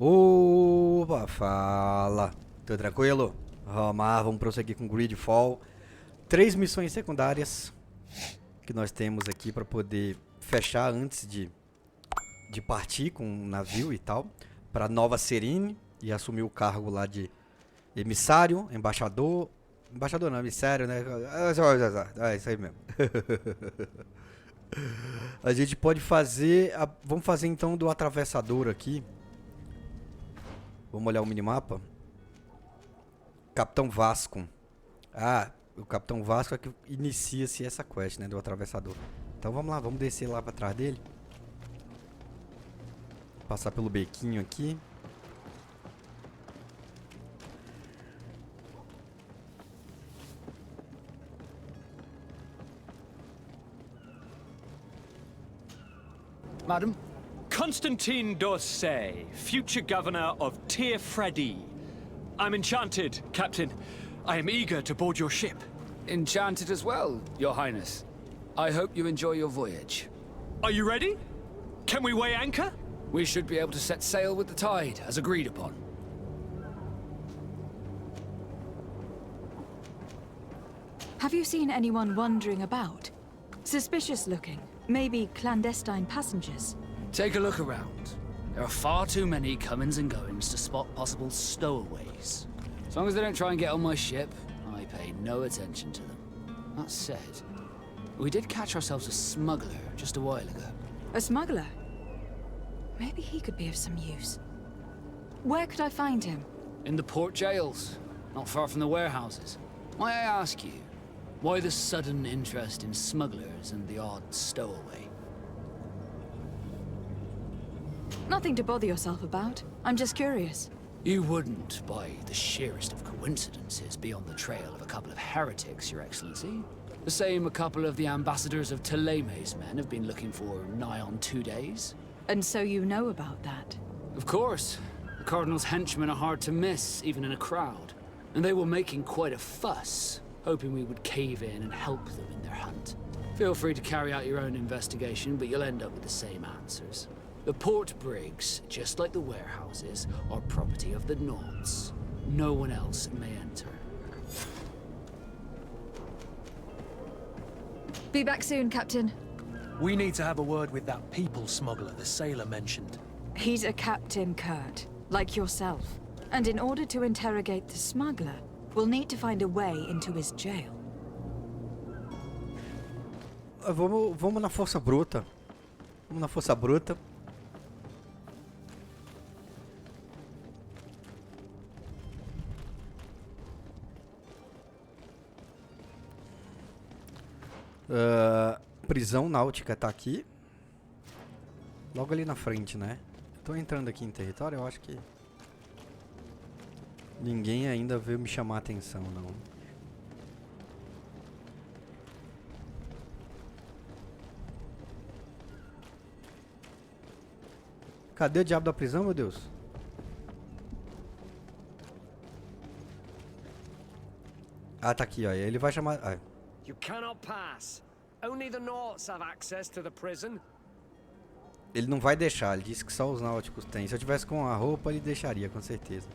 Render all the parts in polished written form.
Opa, fala. Tudo tranquilo? Romar, vamos prosseguir com GreedFall. 3 missões secundárias que nós temos aqui para poder fechar antes de partir com o navio e tal. Para Nova Serine e assumir o cargo lá de emissário, embaixador. Embaixador não, emissário, né? É isso aí mesmo. A gente pode fazer... Vamos fazer então do atravessador aqui. Vamos olhar o minimapa. Capitão Vasco. Ah, o Capitão Vasco é que inicia-se essa quest, né? Do atravessador. Então vamos lá, vamos descer lá pra trás dele. Passar pelo bequinho aqui. Madam? Constantine d'Orsay, future governor of Tir-Freddy. I'm enchanted, Captain. I am eager to board your ship. Enchanted as well, Your Highness. I hope you enjoy your voyage. Are you ready? Can we weigh anchor? We should be able to set sail with the tide, as agreed upon. Have you seen anyone wandering about? Suspicious looking. Maybe clandestine passengers. Take a look around. There are far too many comings and goings to spot possible stowaways. As long as they don't try and get on my ship, I pay no attention to them. That said, we did catch ourselves a smuggler just a while ago. A smuggler? Maybe he could be of some use. Where could I find him? In the port jails, not far from the warehouses. May I ask you, why the sudden interest in smugglers and the odd stowaway? Nothing to bother yourself about. I'm just curious. You wouldn't, by the sheerest of coincidences, be on the trail of a couple of heretics, Your Excellency. The same a couple of the ambassadors of Ptolemy's men have been looking for nigh on 2 days. And so you know about that? Of course. The Cardinal's henchmen are hard to miss, even in a crowd. And they were making quite a fuss, hoping we would cave in and help them in their hunt. Feel free to carry out your own investigation, but you'll end up with the same answers. The port brigs, just like the warehouses, are property of the Nords. No one else may enter. Be back soon, Captain. We need to have a word with that people smuggler the sailor mentioned. He's a Captain Kurt, like yourself. And in order to interrogate the smuggler, we'll need to find a way into his jail. Vamos na força bruta. Vamos na força bruta. Prisão náutica tá aqui. Logo ali na frente, né? Tô entrando aqui em território, eu acho que ninguém ainda veio me chamar a atenção, não. Cadê o diabo da prisão, meu Deus? Ah, tá aqui, ó. Ele vai chamar... Ah. You cannot pass. Only the Nords have access to the prison. Ele não vai deixar, ele disse que só os náuticos têm. Se eu tivesse com a roupa, ele deixaria, com certeza.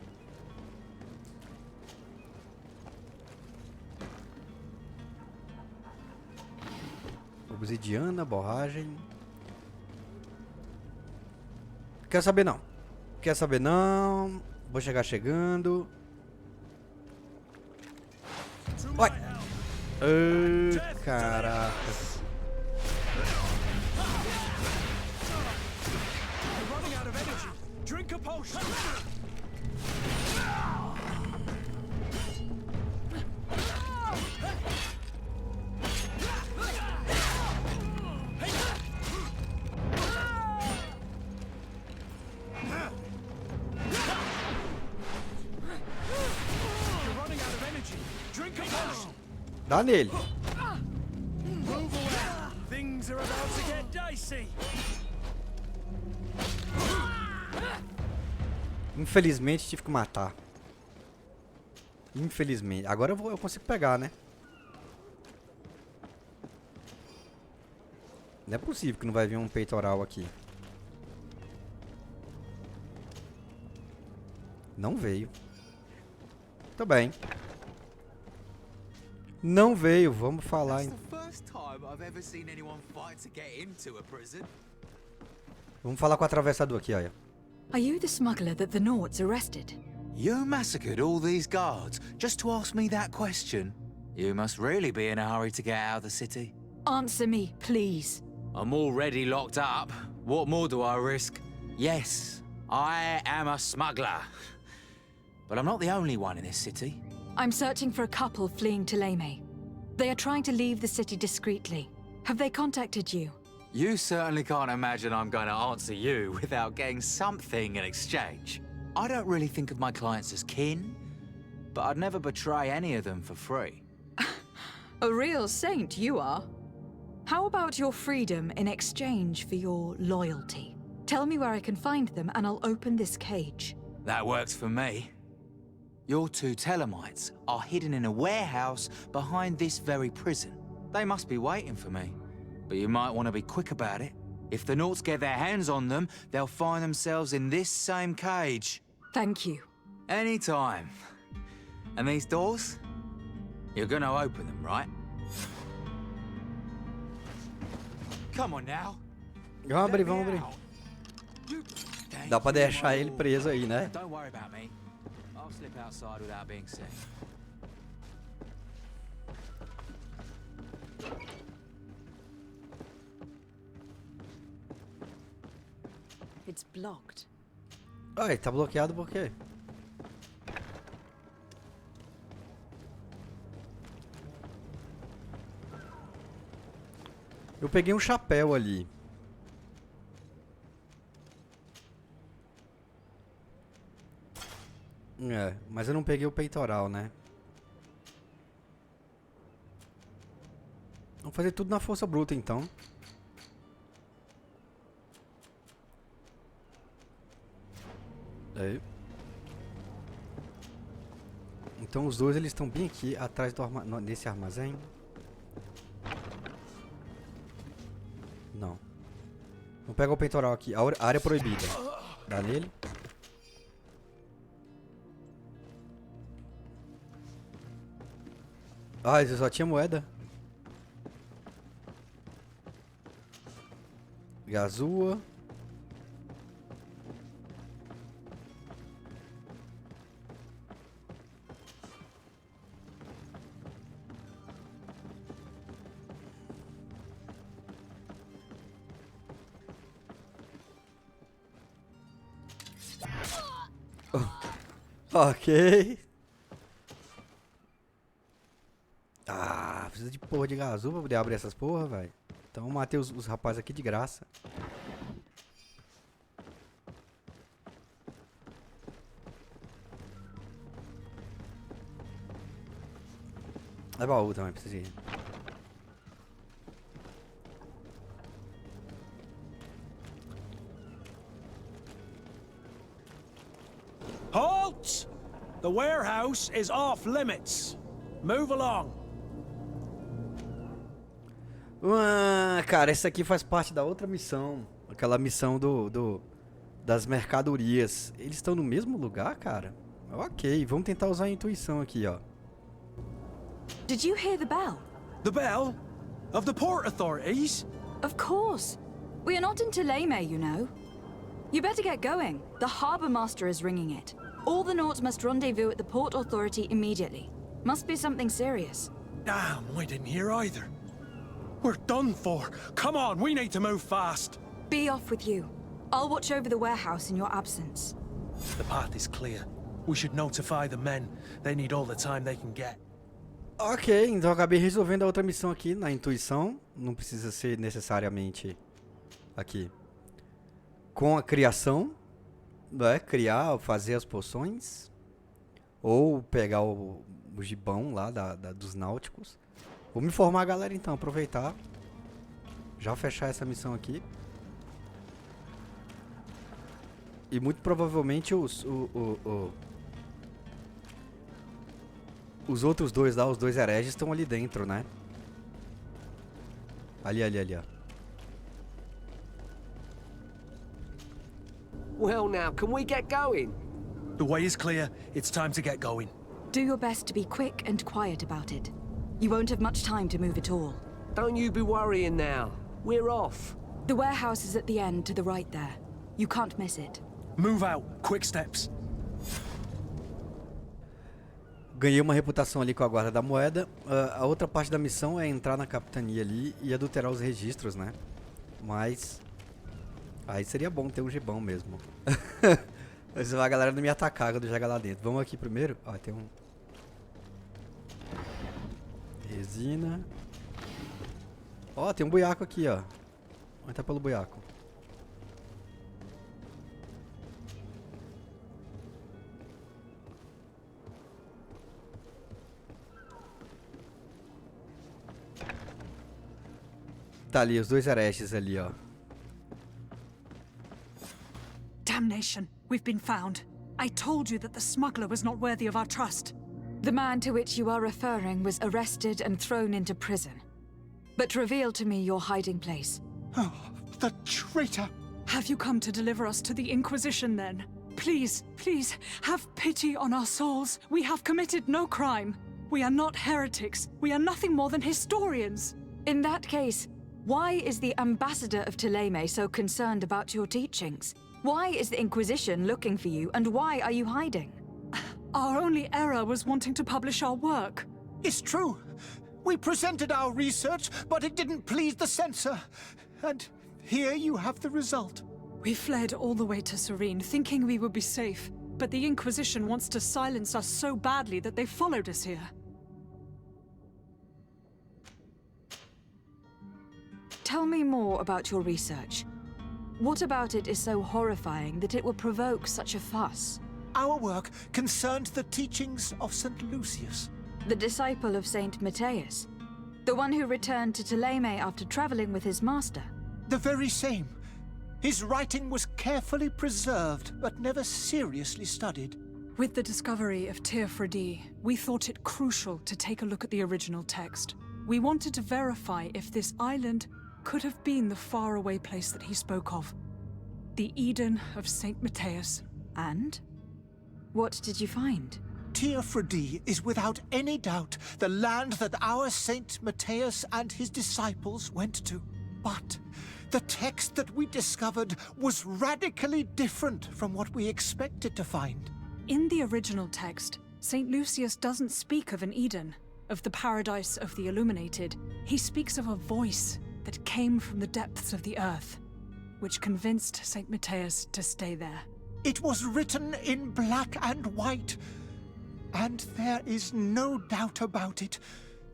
Obsidiana, borragem. Quer saber não. Quer saber não. Vou chegar chegando. Vai. Caraca. Drink a potion. Dá nele. Things are about to get dicey. Infelizmente tive que matar. Infelizmente. Agora eu consigo pegar, né? Não é possível que não vai vir um peitoral aqui. Não veio. Tô bem. Não veio, vamos falar em... Vamos falar com o atravessador aqui, olha. Are you the smuggler that the Nords arrested? You massacred all these guards just to ask me that question? You must really be in a hurry to get out of the city. Answer me, please. I'm already locked up. What more do I risk? Yes, I am a smuggler. But I'm not the only one in this city. I'm searching for a couple fleeing to Leme. They are trying to leave the city discreetly. Have they contacted you? You certainly can't imagine I'm going to answer you without getting something in exchange. I don't really think of my clients as kin, but I'd never betray any of them for free. A real saint you are. How about your freedom in exchange for your loyalty? Tell me where I can find them and I'll open this cage. That works for me. Your two Telemites are hidden in a warehouse behind this very prison. They must be waiting for me, but you might want to be quick about it. If the Nords get their hands on them, they'll find themselves in this same cage. Thank you. Anytime. And these doors? You're gonna open them, right? Come on now. Vamos abrir, vamos abrir. Dá pra deixar ele preso aí, né? Don't worry about me. I'll slip outside without being seen. It's blocked. Ai, tá bloqueado por quê? Eu peguei um chapéu ali. É, mas eu não peguei o peitoral, né? Vamos fazer tudo na força bruta, então. Aí. Então os dois eles estão bem aqui atrás do nesse armazém. Não. Vamos pegar o peitoral aqui. A área proibida. Dá nele. Ah, esse só tinha moeda. Gazua. Ok. Ah, precisa de porra de gazu pra poder abrir essas porra, velho. Então matei os rapazes aqui de graça. É baú também, precisa ir. Halt! The warehouse is off limits. Move along. Cara, essa aqui faz parte da outra missão. Aquela missão das mercadorias. Eles estão no mesmo lugar, cara? Ok, vamos tentar usar a intuição aqui, ó. Did you hear the bell? The bell? Of the port authorities? Of course. We are not in Leme, you know. You better get going. The harbour master is ringing it. All the Nords must rendezvous at the port authority immediately. Must be something serious. Damn, we didn't hear either. We're done for. Come on, we need to move fast. Be off with you. I'll watch over the warehouse in your absence. The path is clear. We should notify the men. They need all the time they can get. Ok, então eu acabei resolvendo a outra missão aqui na intuição. Não precisa ser necessariamente aqui. Com a criação, né? Criar, fazer as poções. Ou pegar o gibão lá dos náuticos. Vou me informar a galera então, aproveitar. Já fechar essa missão aqui. E muito provavelmente os outros dois lá, os dois hereges, estão ali dentro, né? Ali, ó. Well now, can we get going? The way is clear. It's time to get going. Do your best to be quick and quiet about it. You won't have much time to move at all. Don't you be worrying now. We're off. The warehouse is at the end to the right there. You can't miss it. Move out. Quick steps. Ganhei uma reputação ali com a guarda da moeda. A outra parte da missão é entrar na capitania ali e adulterar os registros, né? Mas aí seria bom ter um gibão mesmo. Mas a galera não me atacar quando jogar lá dentro. Vamos aqui primeiro. Ó, tem um... resina. Ó, tem um buiaco aqui, ó. Vamos entrar pelo buiaco. Tá ali, os dois hereges ali, ó. Damnation, we've been found. I told you that the smuggler was not worthy of our trust. The man to which you are referring was arrested and thrown into prison. But reveal to me your hiding place. Oh, the traitor! Have you come to deliver us to the Inquisition then? Please, please, have pity on our souls. We have committed no crime. We are not heretics. We are nothing more than historians. In that case, why is the ambassador of Thélème so concerned about your teachings? Why is the Inquisition looking for you, and why are you hiding? Our only error was wanting to publish our work. It's true. We presented our research, but it didn't please the censor. And here you have the result. We fled all the way to Serene, thinking we would be safe. But the Inquisition wants to silence us so badly that they followed us here. Tell me more about your research. What about it is so horrifying that it will provoke such a fuss? Our work concerned the teachings of St. Lucius. The disciple of Saint Matthias? The one who returned to Thélème after traveling with his master? The very same. His writing was carefully preserved, but never seriously studied. With the discovery of Tir Freddy, we thought it crucial to take a look at the original text. We wanted to verify if this island could have been the faraway place that he spoke of. The Eden of Saint Matthias. And? What did you find? Tir Freddy is without any doubt the land that our Saint Matthias and his disciples went to. But the text that we discovered was radically different from what we expected to find. In the original text, Saint Lucius doesn't speak of an Eden, of the paradise of the illuminated. He speaks of a voice that came from the depths of the earth, which convinced Saint Matthias to stay there. It was written in black and white, and there is no doubt about it.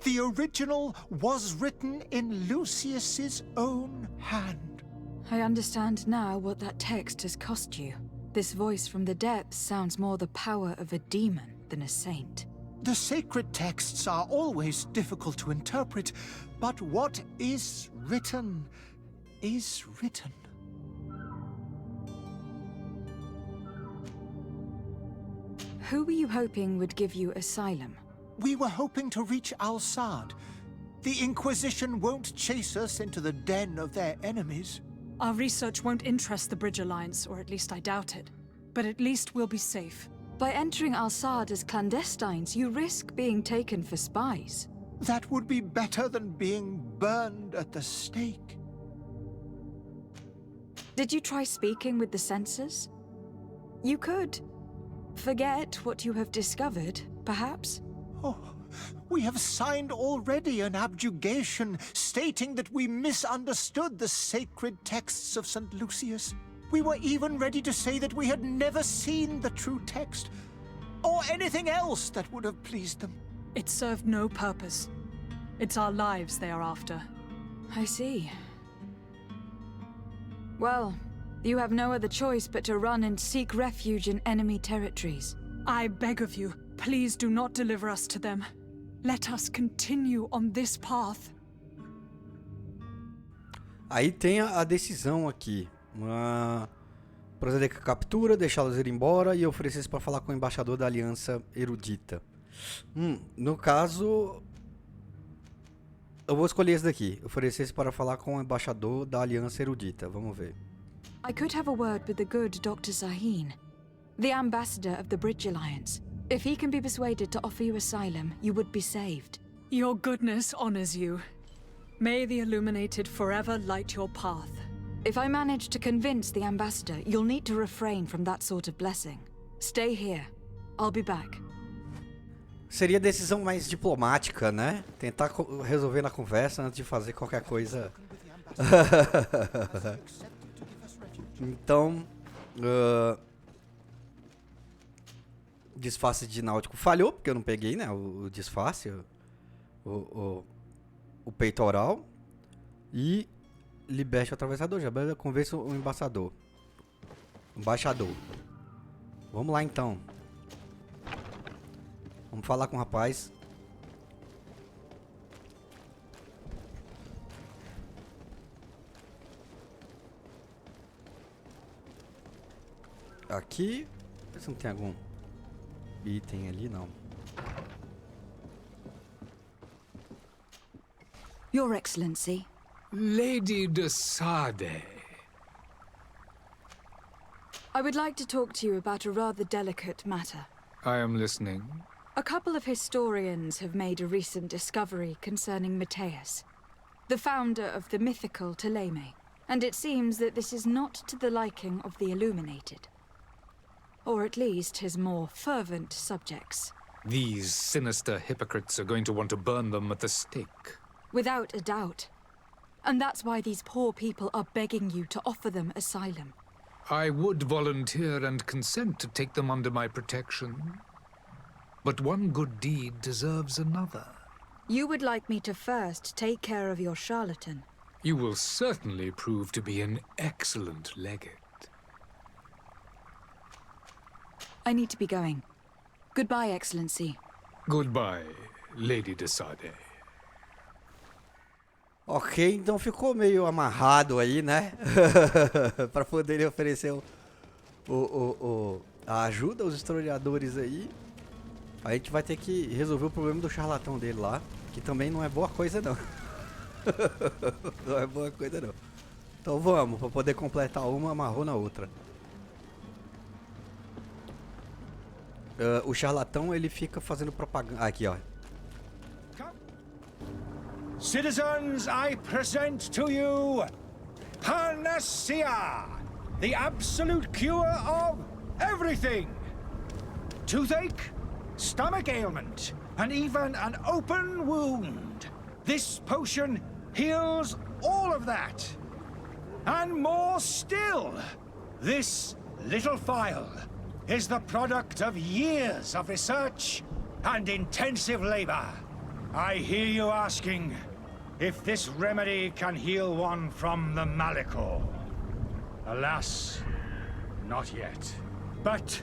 The original was written in Lucius's own hand. I understand now what that text has cost you. This voice from the depths sounds more the power of a demon than a saint. The sacred texts are always difficult to interpret, but what is written is written. Who were you hoping would give you asylum? We were hoping to reach Al-Sad. The Inquisition won't chase us into the den of their enemies. Our research won't interest the Bridge Alliance, or at least I doubt it. But at least we'll be safe. By entering Al-Sad as clandestines, you risk being taken for spies. That would be better than being burned at the stake. Did you try speaking with the censors? You could. Forget what you have discovered, perhaps? Oh, we have signed already an abjugation stating that we misunderstood the sacred texts of St. Lucius. We were even ready to say that we had never seen the true text, or anything else that would have pleased them. It served no purpose. It's our lives they are after. I see. Well, you have no other choice but to run and seek refuge in enemy territories. I beg of you, please do not deliver us to them. Let us continue on this path. Aí tem a decisão aqui. Proceder com a captura, deixá-los ir embora e oferecer-se para falar com o embaixador da Aliança Erudita. No caso, eu vou escolher esse daqui. Oferecer-se para falar com o embaixador da Aliança Erudita. Vamos ver. I could have a word with the good Dr. Sahin. The ambassador of the Bridge Alliance. If he can be persuaded to offer you asylum, you would be saved. Your goodness honors you. May the Illuminated forever light your path. If I manage to convince the ambassador, you'll need to refrain from that sort of blessing. Stay here. I'll be back. Seria decisão mais diplomática, né? Tentar resolver na conversa antes de fazer qualquer coisa. Então, disfarce de náutico falhou, porque eu não peguei, né? O disfarce, o peitoral. E liberte o atravessador. Já convença o embaixador. Vamos lá então. Vamos falar com o rapaz. Aqui. Vê se não tem algum item ali, não. Your Excellency. Lady de Sade. I would like to talk to you about a rather delicate matter. I am listening. A couple of historians have made a recent discovery concerning Matthias, the founder of the mythical Ptolemy, and it seems that this is not to the liking of the Illuminated. Or at least his more fervent subjects. These sinister hypocrites are going to want to burn them at the stake. Without a doubt. And that's why these poor people are begging you to offer them asylum. I would volunteer and consent to take them under my protection. But one good deed deserves another. You would like me to first take care of your charlatan. You will certainly prove to be an excellent legate. I need to be going. Goodbye, Excellency. Goodbye, Lady de Sade. Ok, então ficou meio amarrado aí, né? Para poderem oferecer a ajuda aos historiadores aí. A gente vai ter que resolver o problema do charlatão dele lá, que também não é boa coisa não. Não é boa coisa não. Então vamos, para poder completar uma, amarrou na outra. O charlatão, ele fica fazendo propaganda. Aqui, ó. Citizens, I present to you Panacea, the absolute cure of everything. Toothache, stomach ailment, and even an open wound. This potion heals all of that. And more still, this little phial is the product of years of research and intensive labor. I hear you asking if this remedy can heal one from the Malachor. Alas, not yet. But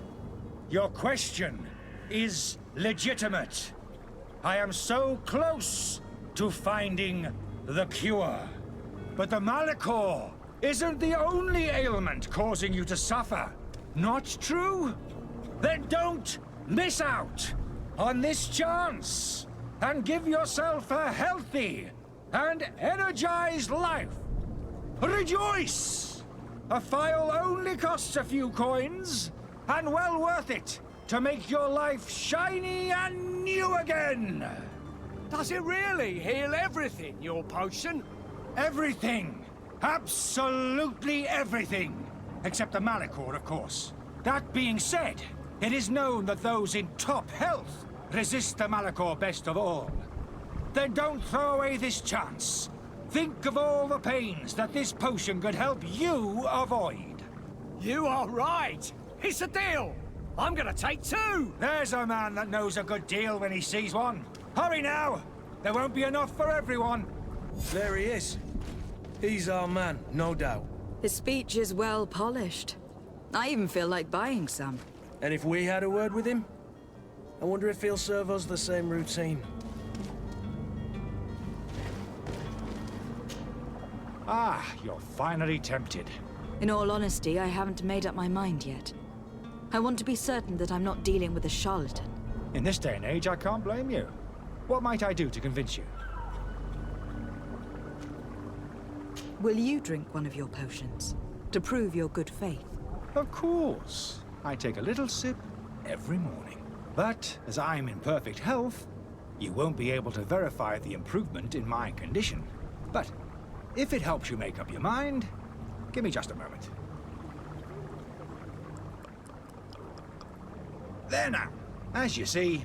your question is legitimate. I am so close to finding the cure. But the Malachor isn't the only ailment causing you to suffer. Not true? Then don't miss out on this chance and give yourself a healthy and energized life. Rejoice! A phial only costs a few coins, and well worth it to make your life shiny and new again. Does it really heal everything, your potion? Everything. Absolutely everything. Except the Malachor, of course. That being said, it is known that those in top health resist the Malachor best of all. Then don't throw away this chance. Think of all the pains that this potion could help you avoid. You are right. It's a deal. I'm gonna take two. There's a man that knows a good deal when he sees one. Hurry now. There won't be enough for everyone. There he is. He's our man, no doubt. His speech is well polished. I even feel like buying some. And if we had a word with him? I wonder if he'll serve us the same routine. Ah, you're finally tempted. In all honesty, I haven't made up my mind yet. I want to be certain that I'm not dealing with a charlatan. In this day and age, I can't blame you. What might I do to convince you? Will you drink one of your potions? To prove your good faith? Of course. I take a little sip every morning. But as I'm in perfect health, you won't be able to verify the improvement in my condition. But if it helps you make up your mind, give me just a moment. There now. As you see,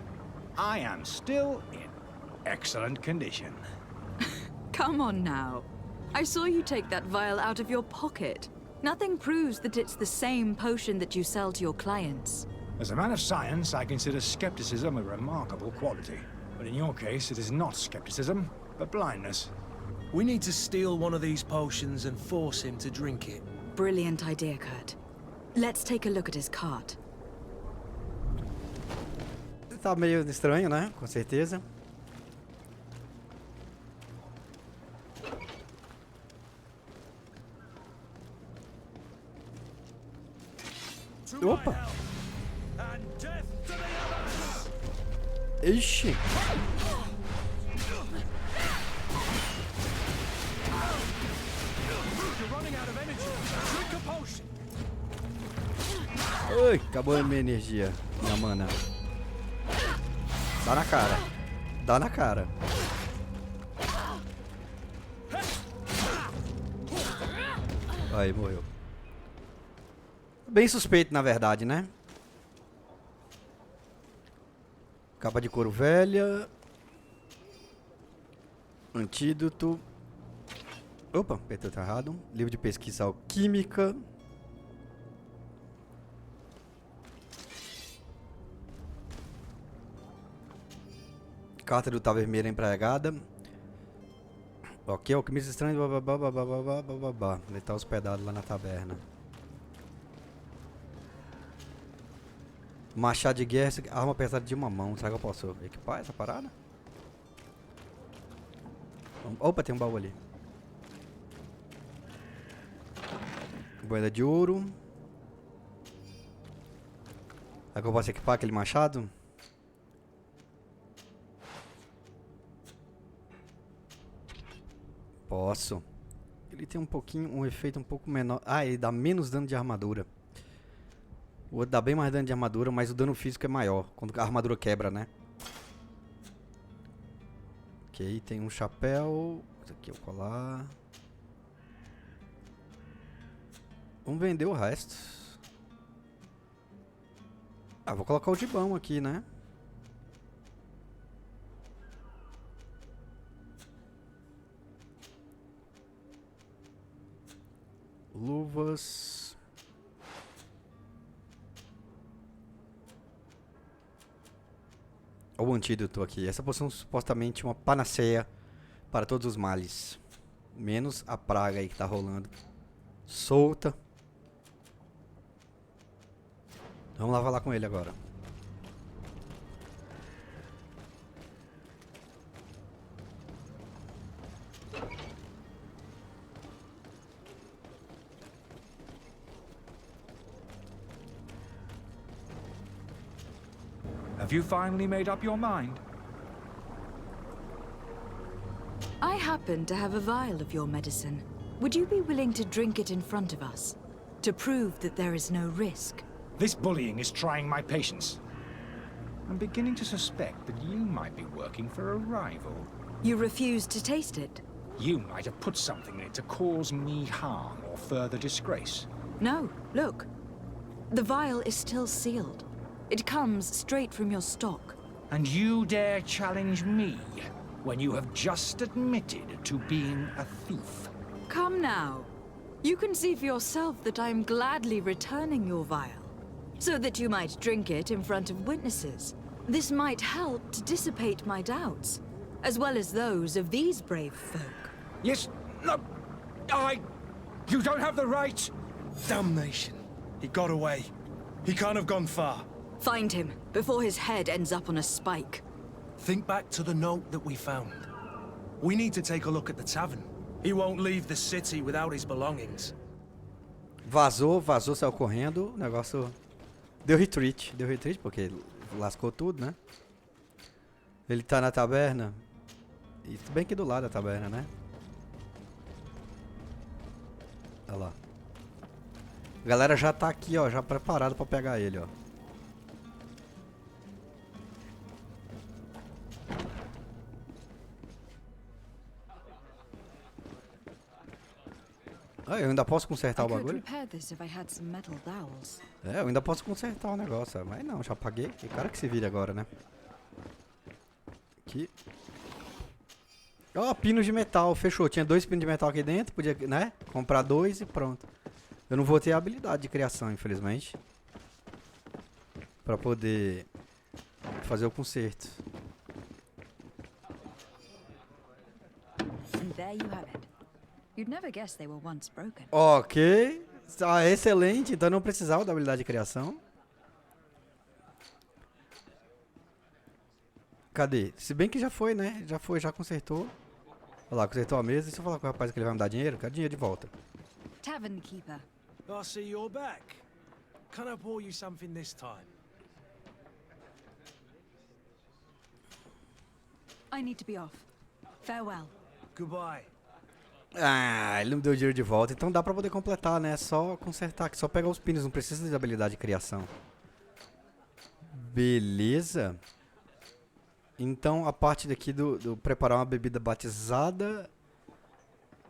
I am still in excellent condition. Come on now. I saw you take that vial out of your pocket. Nothing proves that it's the same potion that you sell to your clients. As a man of science, I consider skepticism a remarkable quality. But in your case, it is not skepticism, but blindness. We need to steal one of these potions and force him to drink it. Brilliant idea, Kurt. Let's take a look at his cart. Tá meio estranho, né? Com certeza. Opa! Ixi! Ui, acabou a minha energia, minha mana. Dá na cara. Dá na cara. Aí, morreu. Bem suspeito, na verdade, né? Capa de couro velha. Antídoto. Opa, apertei errado. Livro de pesquisa alquímica. Carta do Tá Vermelha empregada. Ok, alquimista estranho. Ele tá hospedado lá na taberna. Machado de guerra, arma pesada de uma mão. Será que eu posso equipar essa parada? Opa, tem um baú ali. Moeda de ouro. Será que eu posso equipar aquele machado? Posso. Ele tem um efeito um pouco menor. Ah, ele dá menos dano de armadura. O outro dá bem mais dano de armadura, mas o dano físico é maior quando a armadura quebra, né? Ok, tem um chapéu. Isso aqui é o colar. Vamos vender o resto. Ah, vou colocar o gibão aqui, né? Luvas. Olha o antídoto aqui. Essa poção é supostamente uma panaceia para todos os males. Menos a praga aí que tá rolando. Solta. Vamos lá falar com ele agora. Have you finally made up your mind? I happen to have a vial of your medicine. Would you be willing to drink it in front of us? To prove that there is no risk? This bullying is trying my patience. I'm beginning to suspect that you might be working for a rival. You refuse to taste it? You might have put something in it to cause me harm or further disgrace. No, look. The vial is still sealed. It comes straight from your stock. And you dare challenge me when you have just admitted to being a thief? Come now. You can see for yourself that I am gladly returning your vial, so that you might drink it in front of witnesses. This might help to dissipate my doubts, as well as those of these brave folk. Yes, no, you don't have the right. Damnation. He got away. He can't have gone far. Find him, before his head ends up on a spike. Think back to the note that we found. We need to take a look at the tavern. He won't leave the city without his belongings. Vazou, saiu correndo. O negócio deu retreat porque lascou tudo, né? Ele tá na taberna. E bem aqui do lado da taberna, né? Olha lá. A galera já tá aqui, ó, já preparada pra pegar ele, ó. Ah, eu ainda posso consertar o bagulho? É, eu ainda posso consertar o negócio, mas não, já paguei. Que cara que se vire agora, né? Aqui. Ó, pinos de metal, fechou. Tinha 2 pinos de metal aqui dentro, podia, né? Comprar 2 e pronto. Eu não vou ter a habilidade de criação, infelizmente. Pra poder fazer o conserto. And there you have it. You'd never guess they were once broken. Ok. Ah, excelente. Então eu não precisava da habilidade de criação. Cadê? Se bem que já foi, né? Já foi, já consertou. Olha lá, consertou a mesa. Deixa eu falar com o rapaz que ele vai me dar dinheiro. Quero dinheiro de volta. Tavern keeper. I see you're back. Can I pour you something this time? I need to be off. Farewell. Goodbye. Ah, ele não me deu dinheiro de volta. Então dá pra poder completar, né? É só consertar aqui. Só pegar os pinos. Não precisa de habilidade de criação. Beleza. Então a parte daqui do preparar uma bebida batizada.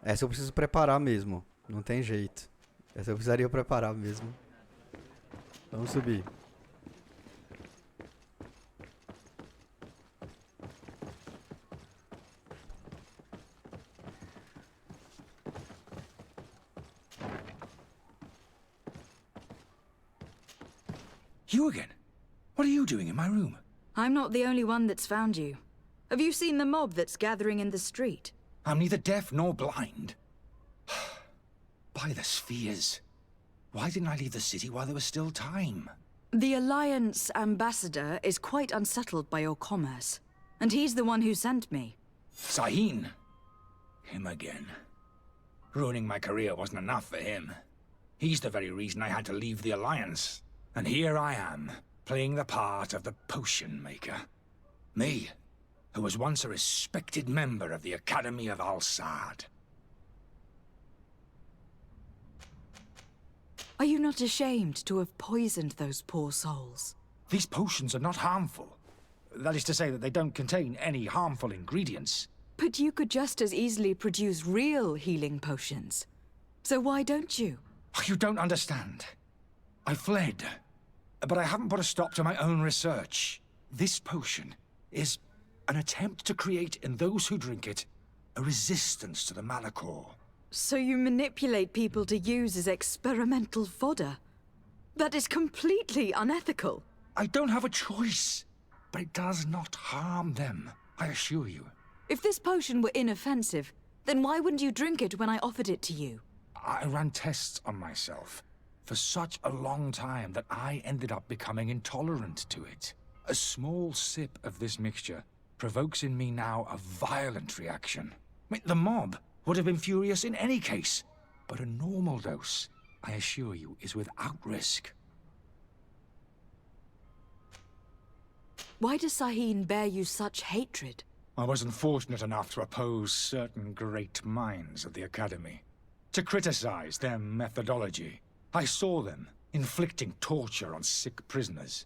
Essa eu preciso preparar mesmo. Não tem jeito. Essa eu precisaria preparar mesmo. Vamos subir. You again? What are you doing in my room? I'm not the only one that's found you. Have you seen the mob that's gathering in the street? I'm neither deaf nor blind. By the spheres. Why didn't I leave the city while there was still time? The Alliance ambassador is quite unsettled by your commerce. And he's the one who sent me. Sahin. Him again. Ruining my career wasn't enough for him. He's the very reason I had to leave the Alliance. And here I am, playing the part of the potion maker. Me, who was once a respected member of the Academy of Al-Sad. Are you not ashamed to have poisoned those poor souls? These potions are not harmful. That is to say that they don't contain any harmful ingredients. But you could just as easily produce real healing potions. So why don't you? You don't understand. I fled. But I haven't put a stop to my own research. This potion is an attempt to create in those who drink it a resistance to the Malachor. So you manipulate people to use as experimental fodder? That is completely unethical. I don't have a choice, but it does not harm them, I assure you. If this potion were inoffensive, then why wouldn't you drink it when I offered it to you? I ran tests on myself for such a long time that I ended up becoming intolerant to it. A small sip of this mixture provokes in me now a violent reaction. I mean, the mob would have been furious in any case, but a normal dose, I assure you, is without risk. Why does Sahin bear you such hatred? I wasn't fortunate enough to oppose certain great minds of the Academy, to criticize their methodology. I saw them inflicting torture on sick prisoners,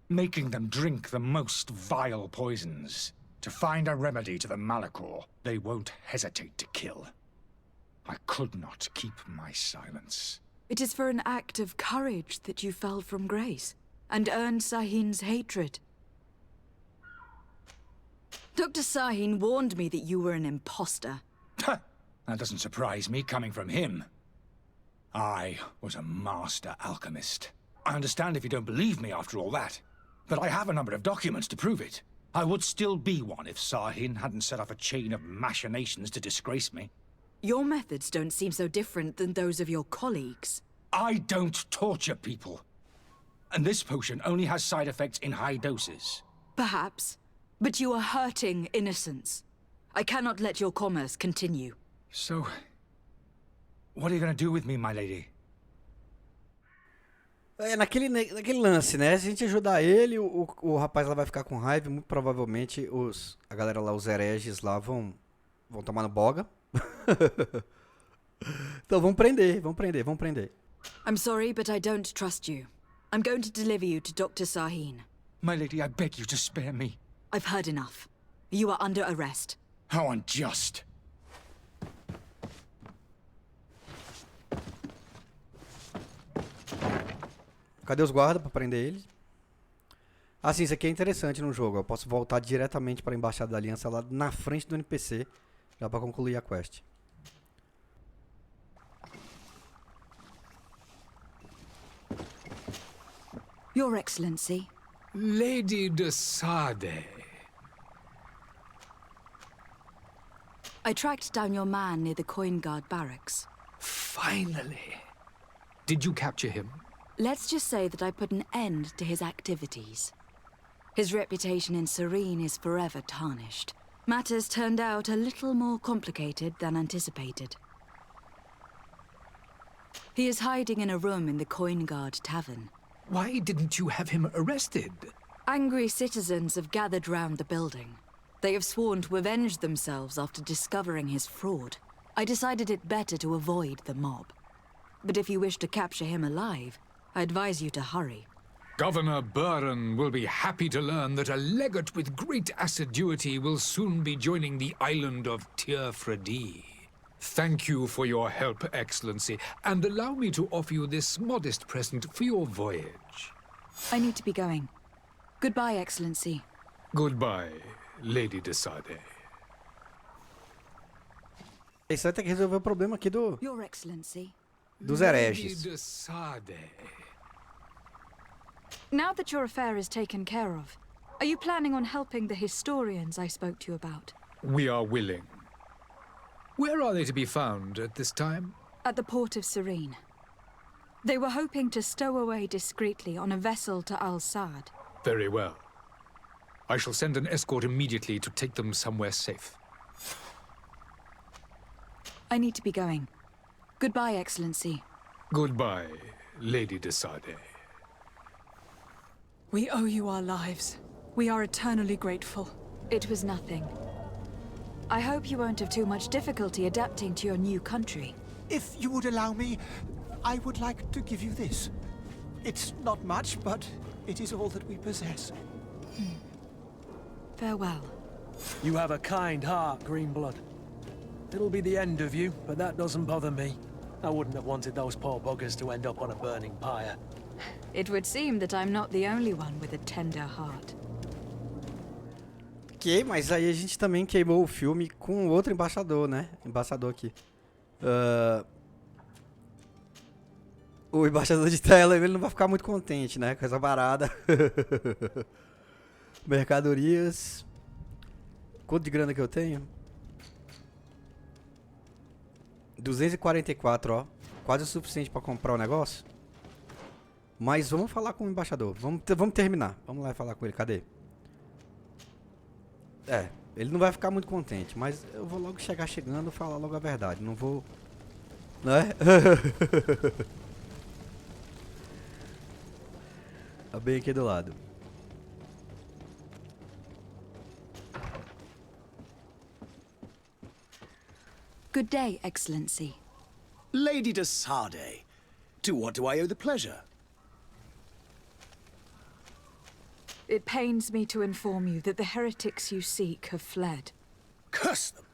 making them drink the most vile poisons. To find a remedy to the Malachor, they won't hesitate to kill. I could not keep my silence. It is for an act of courage that you fell from grace, and earned Sahin's hatred. Dr. Sahin warned me that you were an imposter. That doesn't surprise me, coming from him. I was a master alchemist. I understand if you don't believe me after all that, but I have a number of documents to prove it. I would still be one if Sahin hadn't set off a chain of machinations to disgrace me. Your methods don't seem so different than those of your colleagues. I don't torture people. And this potion only has side effects in high doses. Perhaps, but you are hurting innocents. I cannot let your commerce continue. So, what are you going to do with me, my lady? É naquele lance, né? Se a gente ajudar ele, o rapaz lá vai ficar com raiva. Muito provavelmente a galera lá, os hereges lá, vão tomar no boga. Então vamos prender. I'm sorry, but I don't trust you. I'm going to deliver you to Dr. Sahin. My lady, I beg you to spare me. I've heard enough. You are under arrest. How unjust. Cadê os guardas pra prender eles? Assim, isso aqui é interessante no jogo. Eu posso voltar diretamente para a Embaixada da Aliança lá na frente do NPC, já para concluir a quest. Your Excellency. Lady de Sade. I tracked down your man near the Coin Guard barracks. Finally. Did you capture him? Let's just say that I put an end to his activities. His reputation in Serene is forever tarnished. Matters turned out a little more complicated than anticipated. He is hiding in a room in the Coin Guard Tavern. Why didn't you have him arrested? Angry citizens have gathered round the building. They have sworn to avenge themselves after discovering his fraud. I decided it better to avoid the mob. But if you wish to capture him alive, I advise you to hurry. Governor Buren will be happy to learn that a legate with great assiduity will soon be joining the island of Tearfredi. Thank you for your help, Excellency, and allow me to offer you this modest present for your voyage. I need to be going. Goodbye, Excellency. Goodbye, Lady de Sade. Isso vai ter que resolver o problema aqui Your Excellency. dos hereges. Lady de Sade. Now that your affair is taken care of, are you planning on helping the historians I spoke to you about? We are willing. Where are they to be found at this time? At the port of Serene. They were hoping to stow away discreetly on a vessel to Al-Sad. Very well. I shall send an escort immediately to take them somewhere safe. I need to be going. Goodbye, Excellency. Goodbye, Lady de Sade. We owe you our lives. We are eternally grateful. It was nothing. I hope you won't have too much difficulty adapting to your new country. If you would allow me, I would like to give you this. It's not much, but it is all that we possess. Farewell. You have a kind heart, Greenblood. It'll be the end of you, but that doesn't bother me. I wouldn't have wanted those poor buggers to end up on a burning pyre. It would seem that I'm not the only one with a tender heart. Ok, mas aí a gente também queimou o filme com outro embaixador, né? Embaixador aqui. O embaixador de tela, ele não vai ficar muito contente, né? Com essa parada. Mercadorias. Quanto de grana que eu tenho? 244, ó. Quase o suficiente pra comprar o negócio. Mas vamos falar com o embaixador. Vamos terminar. Vamos lá falar com ele. Cadê? Ele não vai ficar muito contente. Mas eu vou logo chegar chegando e falar logo a verdade. Não vou... Né? Tá bem aqui do lado. Good day, Excellency. Lady de Sade, to what do I owe the pleasure? It pains me to inform you that the heretics you seek have fled. Curse them!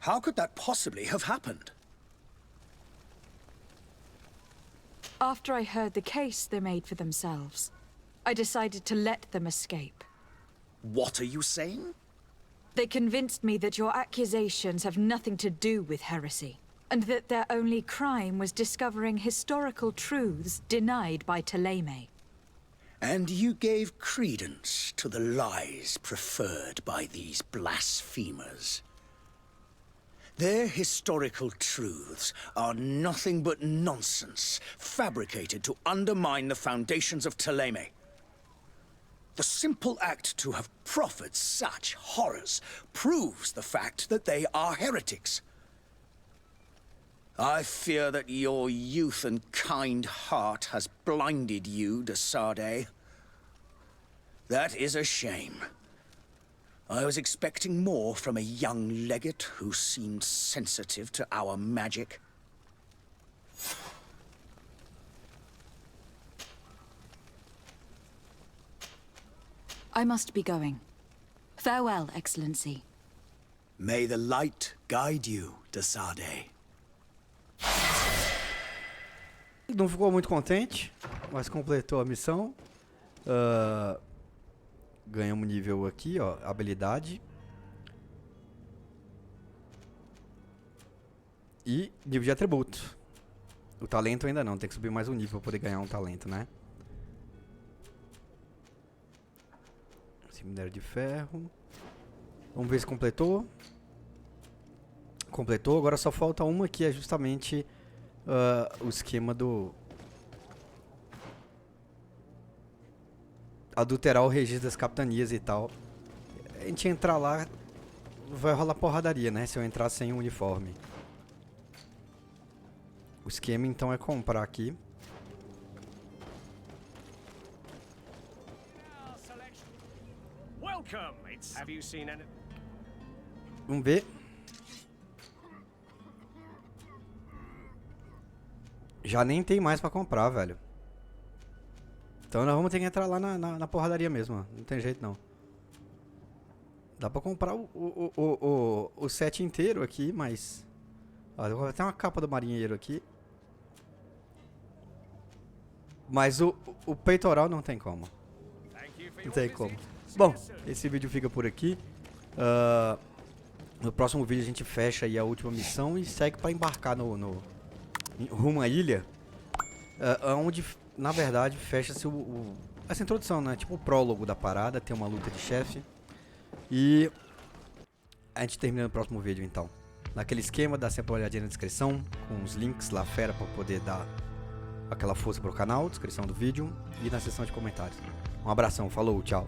How could that possibly have happened? After I heard the case they made for themselves, I decided to let them escape. What are you saying? They convinced me that your accusations have nothing to do with heresy, and that their only crime was discovering historical truths denied by Ptolemy. And you gave credence to the lies preferred by these blasphemers. Their historical truths are nothing but nonsense, fabricated to undermine the foundations of Ptolemy. The simple act to have proffered such horrors proves the fact that they are heretics. I fear that your youth and kind heart has blinded you, de Sade. That is a shame. I was expecting more from a young legate who seemed sensitive to our magic. I must be going. Farewell, Excellency. May the light guide you, Caçada. Não ficou muito contente, mas completou a missão. Ganhamos nível aqui, ó, habilidade. E nível de atributo. O talento ainda não, tem que subir mais um nível para poder ganhar um talento, né? Minério de ferro. Vamos ver se completou. Completou, agora só falta uma que é justamente o esquema do... adulterar o registro das capitanias e tal. A gente entrar lá, vai rolar porradaria, né? Se eu entrar sem o uniforme. O esquema então é comprar aqui. Vamos ver. Já nem tem mais pra comprar, velho. Então nós vamos ter que entrar lá na porradaria mesmo, ó. Não tem jeito não. Dá pra comprar o set inteiro aqui, mas... Ó, tem uma capa do marinheiro aqui. Mas o peitoral não tem como. Não tem como. Bom, esse vídeo fica por aqui. No próximo vídeo a gente fecha aí a última missão e segue para embarcar rumo à ilha. Onde, na verdade, fecha-se essa introdução, né? Tipo o prólogo da parada, tem uma luta de chefe. E a gente termina no próximo vídeo, então. Naquele esquema, dá sempre uma olhadinha na descrição, com os links lá fera para poder dar aquela força pro canal, descrição do vídeo e na seção de comentários. Um abração, falou, tchau.